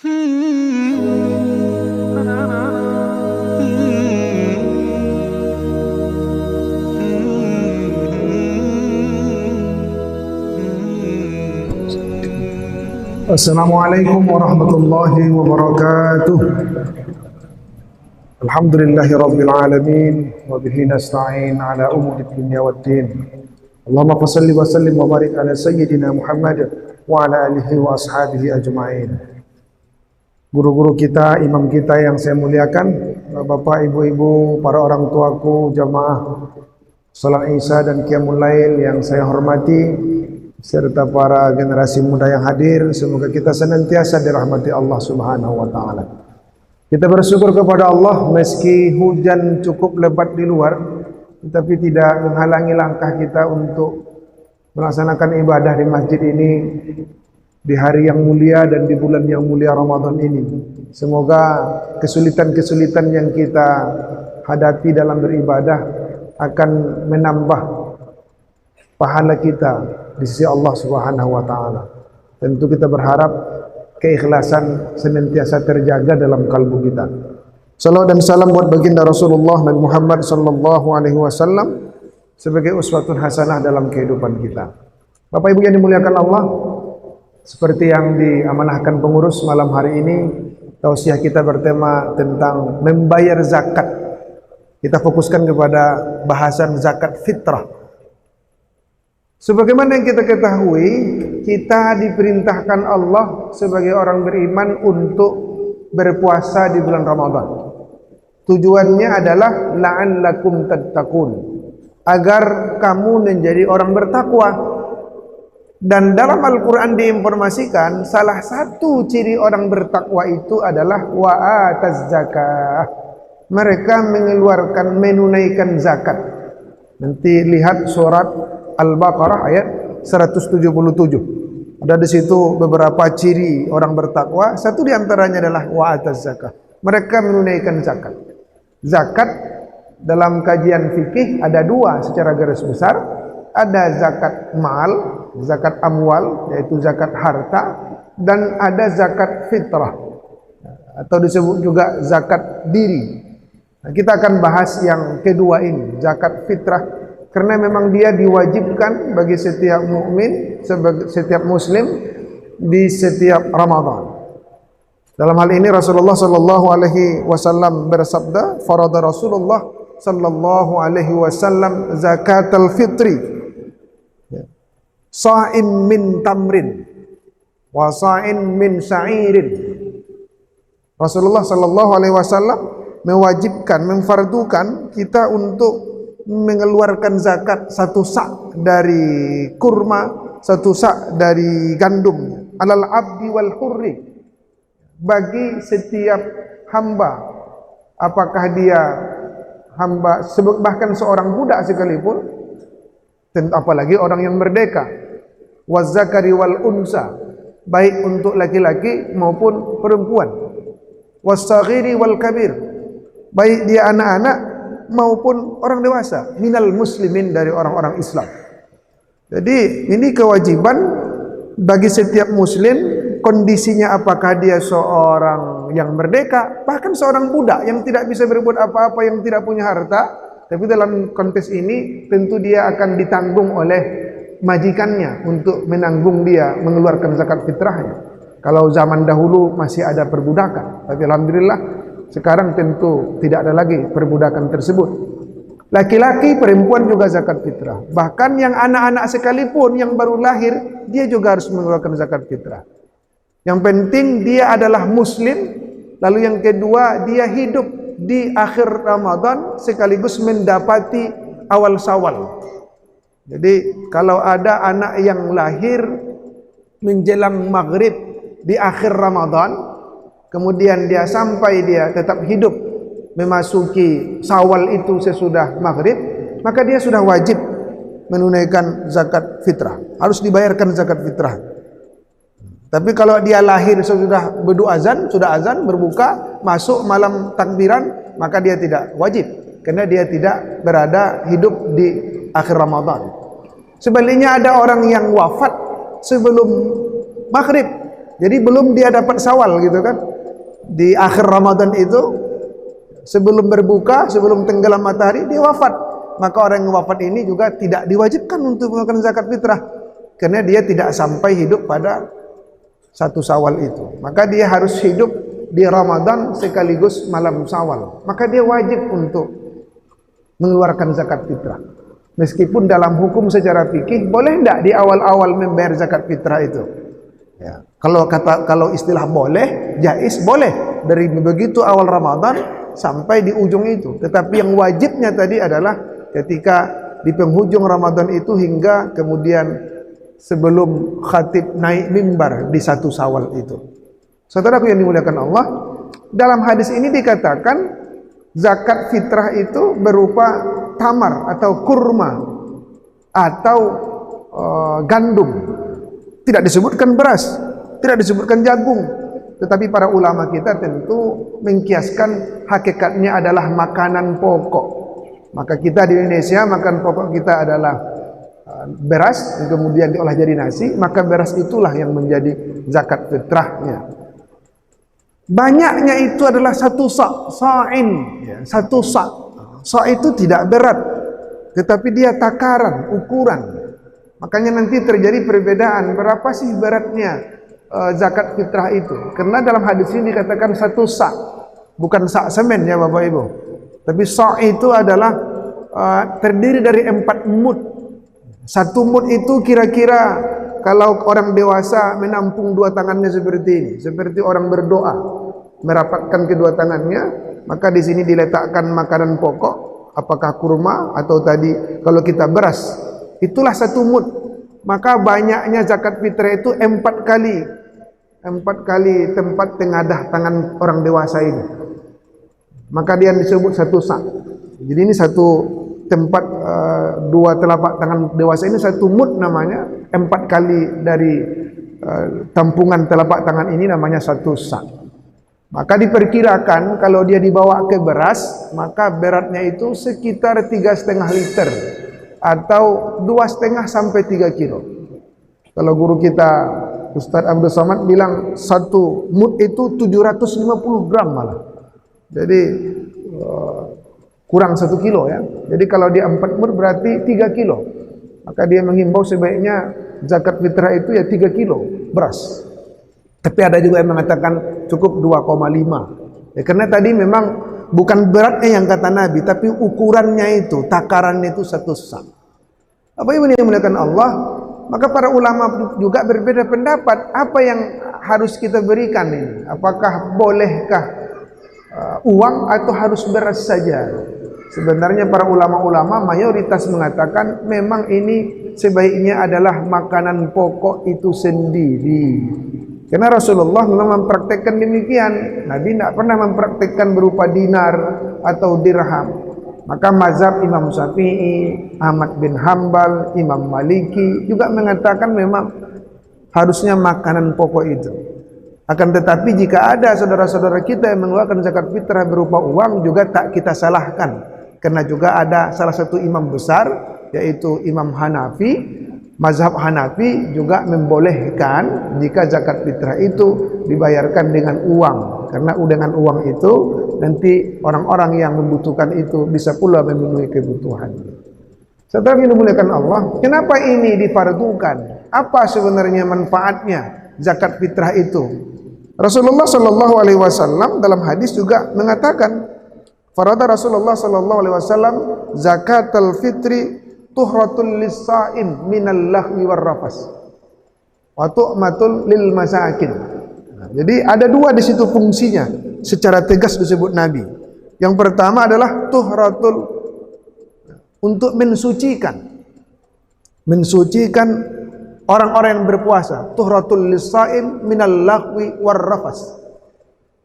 Assalamualaikum warahmatullahi wabarakatuh. Alhamdulillahirabbil alamin wa bihi nasta'in ala umuri dunya waddin. Allahumma shalli wa sallim wa barik ala sayyidina Muhammad wa ala alihi wa ashabihi ajma'in. Guru-guru kita, imam kita yang saya muliakan, Bapak, Ibu-ibu, para orang tuaku, jamaah salat Isya dan Qiyamul Lail yang saya hormati, serta para generasi muda yang hadir, semoga kita senantiasa dirahmati Allah Subhanahu wa taala. Kita bersyukur kepada Allah meski hujan cukup lebat di luar, tetapi tidak menghalangi langkah kita untuk melaksanakan ibadah di masjid ini di hari yang mulia dan di bulan yang mulia Ramadan ini. Semoga kesulitan-kesulitan yang kita hadapi dalam beribadah akan menambah pahala kita di sisi Allah Subhanahu wa taala. Tentu kita berharap keikhlasan senantiasa terjaga dalam kalbu kita. Salawat dan salam buat baginda Rasulullah Nabi Muhammad sallallahu alaihi wasallam sebagai uswatun hasanah dalam kehidupan kita. Bapak Ibu yang dimuliakan Allah, seperti yang diamanahkan pengurus malam hari ini, tausiah kita bertema tentang membayar zakat. Kita fokuskan kepada bahasan zakat fitrah. Sebagaimana yang kita ketahui, kita diperintahkan Allah sebagai orang beriman untuk berpuasa di bulan Ramadan. Tujuannya adalah la'allakum tattaqun, agar kamu menjadi orang bertakwa. Dan dalam Al-Quran diinformasikan salah satu ciri orang bertakwa itu adalah wa'ataz zakah. Mereka menunaikan zakat. Nanti lihat surat Al-Baqarah ayat 177. Ada di situ beberapa ciri orang bertakwa. Satu di antaranya adalah wa'ataz zakah. Mereka menunaikan zakat. Zakat dalam kajian fikih ada dua secara garis besar. Ada zakat mal, zakat amwal, yaitu zakat harta, dan ada zakat fitrah atau disebut juga zakat diri. Nah, kita akan bahas yang kedua ini, zakat fitrah, karena memang dia diwajibkan bagi setiap mukmin, setiap muslim di setiap Ramadan. Dalam hal ini Rasulullah sallallahu alaihi wasallam bersabda, farada Rasulullah sallallahu alaihi wasallam zakatul fitri sa'in min tamrin wa sa'in min sa'irin. Rasulullah sallallahu alaihi wasallam mewajibkan, memfardukan kita untuk mengeluarkan zakat satu sak dari kurma, satu sak dari gandum, alal abdi wal hurri, bagi setiap hamba, apakah dia hamba, bahkan seorang budak sekalipun, apalagi orang yang merdeka, wazakari wal unsa, baik untuk laki-laki maupun perempuan, wasaghiri wal kabir, baik dia anak-anak maupun orang dewasa, minal muslimin, dari orang-orang Islam. Jadi ini kewajiban bagi setiap muslim, kondisinya apakah dia seorang yang merdeka, bahkan seorang budak yang tidak bisa berbuat apa-apa, yang tidak punya harta, tapi dalam konteks ini tentu dia akan ditanggung oleh majikannya untuk menanggung dia mengeluarkan zakat fitrahnya. Kalau zaman dahulu masih ada perbudakan, tapi alhamdulillah sekarang tentu tidak ada lagi perbudakan tersebut. Laki-laki, perempuan juga zakat fitrah. Bahkan yang anak-anak sekalipun yang baru lahir, dia juga harus mengeluarkan zakat fitrah. Yang penting dia adalah muslim. Lalu yang kedua, dia hidup di akhir Ramadan sekaligus mendapati awal Syawal. Jadi kalau ada anak yang lahir menjelang maghrib di akhir Ramadan, kemudian dia sampai dia tetap hidup memasuki Syawal itu sesudah maghrib, maka dia sudah wajib menunaikan zakat fitrah, harus dibayarkan zakat fitrah. Tapi kalau dia lahir sudah azan, berbuka, masuk malam takbiran, maka dia tidak wajib, karena dia tidak berada hidup di akhir Ramadan. Sebaliknya ada orang yang wafat sebelum maghrib, Jadi belum dia dapat Syawal gitu kan. Di akhir Ramadan itu, sebelum berbuka, sebelum tenggelam matahari, dia wafat. Maka orang yang wafat ini juga tidak diwajibkan untuk mengeluarkan zakat fitrah, karena dia tidak sampai hidup pada 1 Syawal itu. Maka dia harus hidup di Ramadan sekaligus malam Syawal. Maka dia wajib untuk mengeluarkan zakat fitrah. Meskipun dalam hukum secara fikih boleh tidak di awal-awal membayar zakat fitrah itu? Ya. Kalau istilah boleh, jaiz boleh dari begitu awal Ramadan sampai di ujung itu. Tetapi yang wajibnya tadi adalah ketika di penghujung Ramadan itu hingga kemudian sebelum khatib naik mimbar di 1 Syawal itu. Saudaraku yang dimuliakan Allah, dalam hadis ini dikatakan zakat fitrah itu berupa tamar atau kurma atau gandum. Tidak disebutkan beras, tidak disebutkan jagung. Tetapi para ulama kita tentu mengkiaskan hakikatnya adalah makanan pokok. Maka kita di Indonesia makan pokok kita adalah beras, kemudian diolah jadi nasi. Maka beras itulah yang menjadi zakat fitrahnya. Banyaknya itu adalah 1 sa'in, ya, 1 sa'. Sa' itu tidak berat, tetapi dia takaran, ukuran. Makanya nanti terjadi perbedaan berapa sih beratnya zakat fitrah itu. Karena dalam hadis ini dikatakan 1 sa', bukan sa' semen ya Bapak Ibu. Tapi sa' itu adalah terdiri dari 4 mud. 1 mud itu kira-kira kalau orang dewasa menampung 2 tangannya seperti ini, seperti orang berdoa, merapatkan kedua tangannya, maka di sini diletakkan makanan pokok, apakah kurma atau tadi kalau kita beras, itulah 1 mud. Maka banyaknya zakat fitrah itu 4 kali tempat tengadah tangan orang dewasa ini. Maka dia disebut 1 sa'. Jadi ini 1 tempat 2 telapak tangan dewasa ini 1 mud namanya. 4 kali dari tampungan telapak tangan ini namanya 1 sa'. Maka diperkirakan kalau dia dibawa ke beras, maka beratnya itu sekitar 3,5 liter atau 2,5 sampai 3 kilo. Kalau guru kita Ustadz Abdul Somad bilang 1 mud itu 750 gram malah. Jadi kurang 1 kilo ya. Jadi kalau dia 4 mud berarti 3 kilo. Maka dia menghimbau sebaiknya zakat fitrah itu ya 3 kilo beras. Tapi ada juga yang mengatakan cukup 2,5. Ya, karena tadi memang bukan beratnya yang kata Nabi, tapi ukurannya itu, takarannya itu 1 sa'. Apa yang dimuliakan Allah? Maka para ulama juga berbeda pendapat. Apa yang harus kita berikan ini? Apakah bolehkah uang atau harus beras saja? Sebenarnya para ulama-ulama mayoritas mengatakan memang ini sebaiknya adalah makanan pokok itu sendiri. Karena Rasulullah memang mempraktekkan demikian. Nabi tidak pernah mempraktekkan berupa dinar atau dirham. Maka mazhab Imam Syafi'i, Ahmad bin Hambal, Imam Maliki juga mengatakan memang harusnya makanan pokok itu. Akan tetapi jika ada saudara-saudara kita yang mengeluarkan zakat fitrah berupa uang, juga tak kita salahkan. Karena juga ada salah satu imam besar, yaitu Imam Hanafi. Mazhab Hanafi juga membolehkan jika zakat fitrah itu dibayarkan dengan uang. Karena dengan uang itu nanti orang-orang yang membutuhkan itu bisa pula memenuhi kebutuhan. Setelah ini dimuliakan Allah, kenapa ini difardukan? Apa sebenarnya manfaatnya zakat fitrah itu? Rasulullah Shallallahu Alaihi Wasallam dalam hadis juga mengatakan, farada Rasulullah Shallallahu Alaihi Wasallam zakatul fitri tuhratul lis-sa'im minal lahwi war rafas wa tu'matul lil masakin. Jadi ada 2 di situ fungsinya secara tegas disebut Nabi. Yang pertama adalah tuhratul, untuk mensucikan orang-orang yang berpuasa. Tuhratul lis-sa'im minal lahwi war rafas.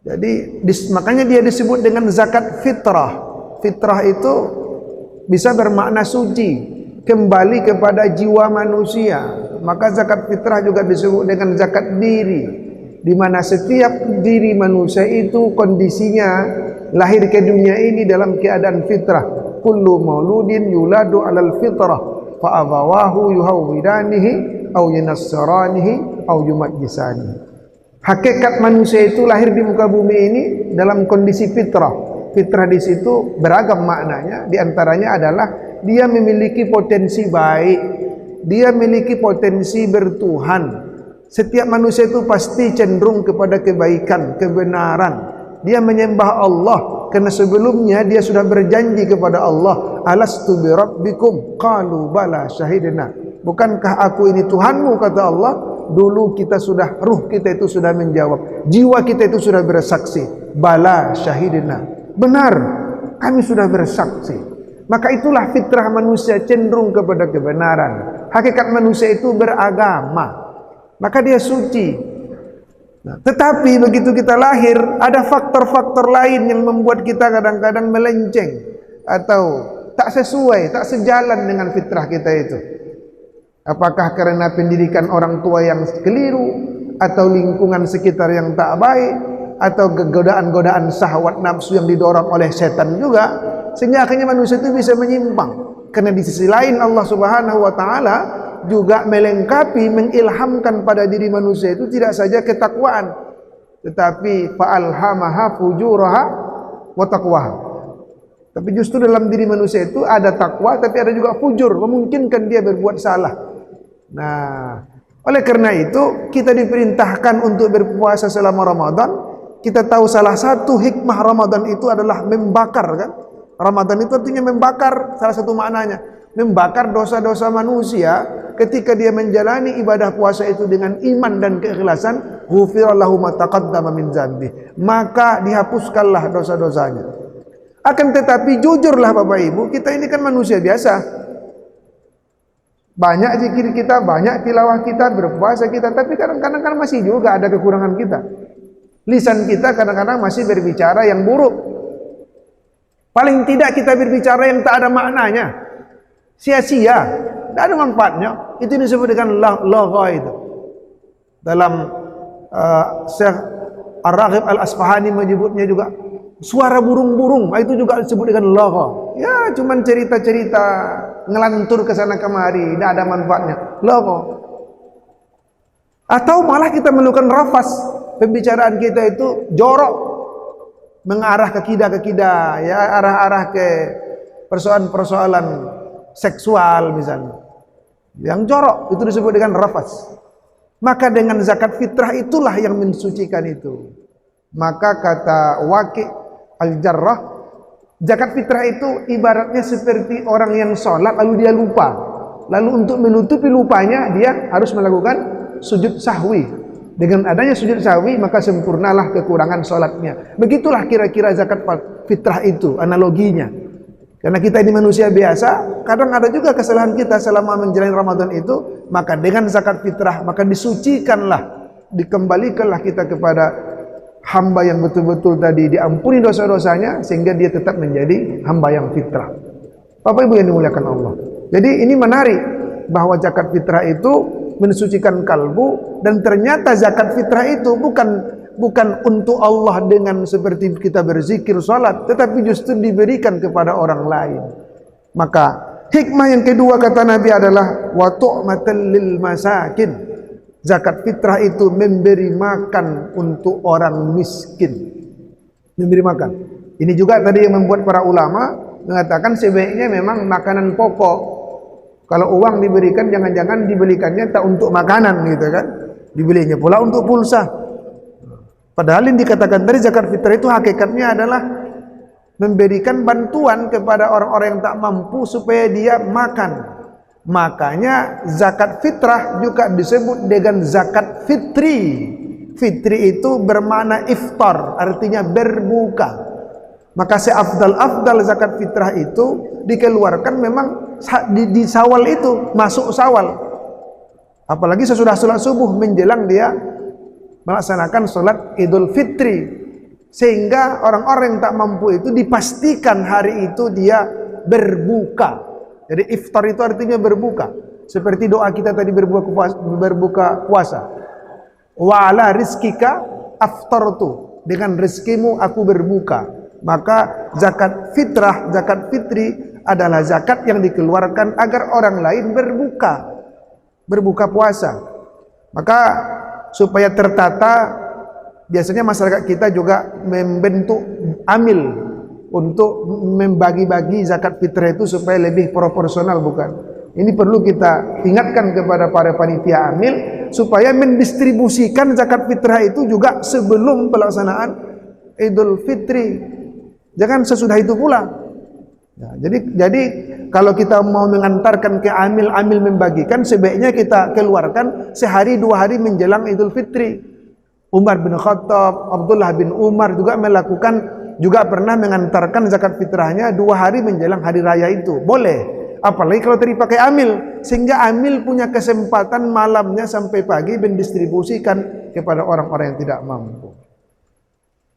Jadi makanya dia disebut dengan zakat fitrah. Fitrah itu bisa bermakna suci, kembali kepada jiwa manusia. Maka zakat fitrah juga disebut dengan zakat diri, di mana setiap diri manusia itu kondisinya lahir ke dunia ini dalam keadaan fitrah. Kullu mauludin yuladu alal fitrah fa abawahu yuhawwidanihi aw yunassiranihi aw yumajjisanihi. Hakikat manusia itu lahir di muka bumi ini dalam kondisi fitrah. Fitrah di situ beragam maknanya. Di antaranya adalah dia memiliki potensi baik, dia memiliki potensi bertuhan. Setiap manusia itu pasti cenderung kepada kebaikan, kebenaran. Dia menyembah Allah karena sebelumnya dia sudah berjanji kepada Allah, alastu bi rabbikum qalu bala syahidna. Bukankah aku ini Tuhanmu, kata Allah. Dulu kita sudah, ruh kita itu sudah menjawab, jiwa kita itu sudah bersaksi, bala syahidna, benar kami sudah bersaksi. Maka itulah fitrah manusia, cenderung kepada kebenaran. Hakikat manusia itu beragama, maka dia suci. Nah, tetapi begitu kita lahir, ada faktor-faktor lain yang membuat kita kadang-kadang melenceng atau tak sesuai, tak sejalan dengan fitrah kita itu. Apakah karena pendidikan orang tua yang keliru, atau lingkungan sekitar yang tak baik, atau godaan-godaan syahwat nafsu yang didorong oleh setan juga, sehingga akhirnya manusia itu bisa menyimpang. Karena di sisi lain Allah Subhanahu wa taala juga melengkapi, mengilhamkan pada diri manusia itu tidak saja ketakwaan, tetapi fa'alhamaha fujuraha wa taqwaha. Tapi justru dalam diri manusia itu ada takwa, tapi ada juga fujur, memungkinkan dia berbuat salah. Nah, oleh karena itu kita diperintahkan untuk berpuasa selama Ramadan. Kita tahu salah satu hikmah Ramadan itu adalah membakar, kan? Ramadan itu artinya membakar, salah satu maknanya membakar dosa-dosa manusia. Ketika dia menjalani ibadah puasa itu dengan iman dan keikhlasan, ghufira lahu ma taqaddama min dzambi, maka dihapuskanlah dosa-dosanya. Akan tetapi jujurlah Bapak Ibu, kita ini kan manusia biasa. Banyak zikir kita, banyak tilawah kita, berpuasa kita, tapi kadang-kadang kan masih juga ada kekurangan kita. Lisan kita kadang-kadang masih berbicara yang buruk. Paling tidak kita berbicara yang tak ada maknanya, sia-sia, tidak ada manfaatnya. Itu disebut dengan lagha itu. Dalam Syekh Ar-Raghib Al-Asfahani menyebutnya juga suara burung-burung, itu juga disebut dengan lagha. Ya, cuman cerita-cerita ngelantur ke sana kemari, tidak ada manfaatnya, lagha. Atau malah kita melakukan rafas, pembicaraan kita itu jorok, mengarah ke kida-kida, ya, arah-arah ke persoalan-persoalan seksual misalnya, yang jorok, itu disebut dengan rafas. Maka dengan zakat fitrah itulah yang mensucikan itu. Maka kata Waqi' Al-Jarrah, zakat fitrah itu ibaratnya seperti orang yang sholat lalu dia lupa, lalu untuk menutupi lupanya dia harus melakukan sujud sahwi. Dengan adanya sujud sahwi maka sempurnalah kekurangan sholatnya. Begitulah kira-kira zakat fitrah itu analoginya. Karena kita ini manusia biasa, kadang ada juga kesalahan kita selama menjalani Ramadan itu. Maka dengan zakat fitrah maka disucikanlah, dikembalikanlah kita kepada hamba yang betul-betul tadi diampuni dosa-dosanya, sehingga dia tetap menjadi hamba yang fitrah. Bapak Ibu yang dimuliakan Allah, jadi ini menarik bahwa zakat fitrah itu mensucikan kalbu. Dan ternyata zakat fitrah itu bukan untuk Allah dengan seperti kita berzikir, salat, tetapi justru diberikan kepada orang lain. Maka hikmah yang kedua kata Nabi adalah wa tu'matal lil masakin. Zakat fitrah itu memberi makan untuk orang miskin. Memberi makan. Ini juga tadi yang membuat para ulama mengatakan sebaiknya memang makanan pokok. Kalau uang diberikan, jangan-jangan dibelikannya tak untuk makanan gitu kan. Dibelinya pula untuk pulsa. Padahal yang dikatakan dari zakat fitrah itu hakikatnya adalah memberikan bantuan kepada orang-orang yang tak mampu supaya dia makan. Makanya zakat fitrah juga disebut dengan zakat fitri. Fitri itu bermakna iftar, artinya berbuka. Maka seafdal-afdal zakat fitrah itu dikeluarkan memang di Syawal itu, masuk Syawal. Apalagi sesudah sholat subuh menjelang dia melaksanakan sholat Idul Fitri, sehingga orang-orang yang tak mampu itu dipastikan hari itu dia berbuka. Jadi iftar itu artinya berbuka. Seperti doa kita tadi berbuka puasa. Wa ala rizkika aftartu, dengan rezekimu aku berbuka. Maka zakat fitrah, zakat fitri adalah zakat yang dikeluarkan agar orang lain berbuka puasa. Maka supaya tertata biasanya masyarakat kita juga membentuk amil untuk membagi-bagi zakat fitrah itu supaya lebih proporsional, bukan? Ini perlu kita ingatkan kepada para panitia amil supaya mendistribusikan zakat fitrah itu juga sebelum pelaksanaan Idul Fitri, jangan sesudah itu pula. Nah, jadi kalau kita mau mengantarkan ke amil membagikan, sebaiknya kita keluarkan sehari 2 hari menjelang Idul Fitri. Umar bin Khattab, Abdullah bin Umar juga pernah mengantarkan zakat fitrahnya 2 hari menjelang hari raya itu. Boleh, apalagi kalau dipakai amil, sehingga amil punya kesempatan malamnya sampai pagi mendistribusikan kepada orang-orang yang tidak mampu.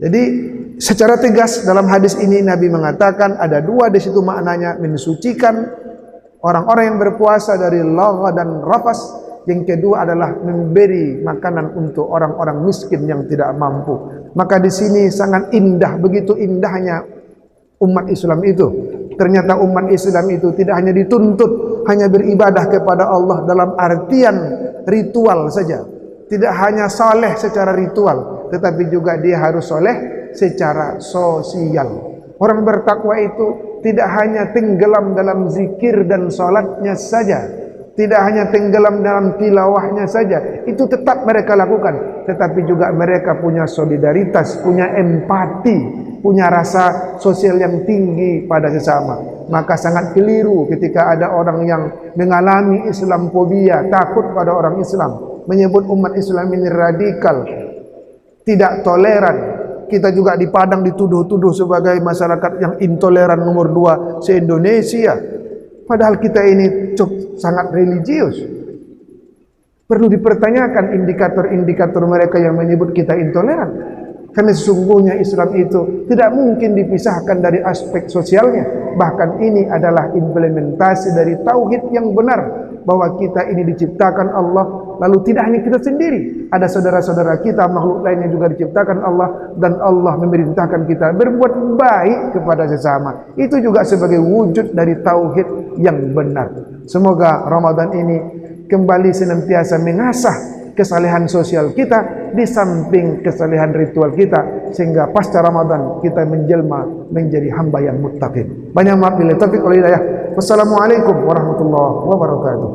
Jadi secara tegas dalam hadis ini Nabi mengatakan ada 2 di situ maknanya, mensucikan orang-orang yang berpuasa dari lagha dan rafas. Yang kedua adalah memberi makanan untuk orang-orang miskin yang tidak mampu. Maka di sini sangat indah, begitu indahnya umat Islam itu. Ternyata umat Islam itu tidak hanya dituntut hanya beribadah kepada Allah dalam artian ritual saja, tidak hanya saleh secara ritual, tetapi juga dia harus soleh secara sosial. Orang bertakwa itu tidak hanya tenggelam dalam zikir dan salatnya saja, tidak hanya tenggelam dalam tilawahnya saja, itu tetap mereka lakukan, tetapi juga mereka punya solidaritas, punya empati, punya rasa sosial yang tinggi pada sesama. Maka sangat keliru ketika ada orang yang mengalami Islamfobia, takut pada orang Islam, menyebut umat Islam ini radikal, tidak toleran. Kita juga di Padang dituduh-tuduh sebagai masyarakat yang intoleran nomor 2 se-Indonesia. Padahal kita ini sangat religius. Perlu dipertanyakan indikator-indikator mereka yang menyebut kita intoleran. Karena sesungguhnya Islam itu tidak mungkin dipisahkan dari aspek sosialnya. Bahkan ini adalah implementasi dari tauhid yang benar, bahwa kita ini diciptakan Allah, lalu tidak hanya kita sendiri, ada saudara-saudara kita, makhluk lainnya juga diciptakan Allah, dan Allah memerintahkan kita berbuat baik kepada sesama. Itu juga sebagai wujud dari tauhid yang benar. Semoga Ramadan ini kembali senantiasa mengasah kesalehan sosial kita di samping kesalehan ritual kita, sehingga pasca Ramadan kita menjelma menjadi hamba yang muttaqin. Banyak maaf bila taufik wal hidayah. Wassalamualaikum warahmatullahi wabarakatuh.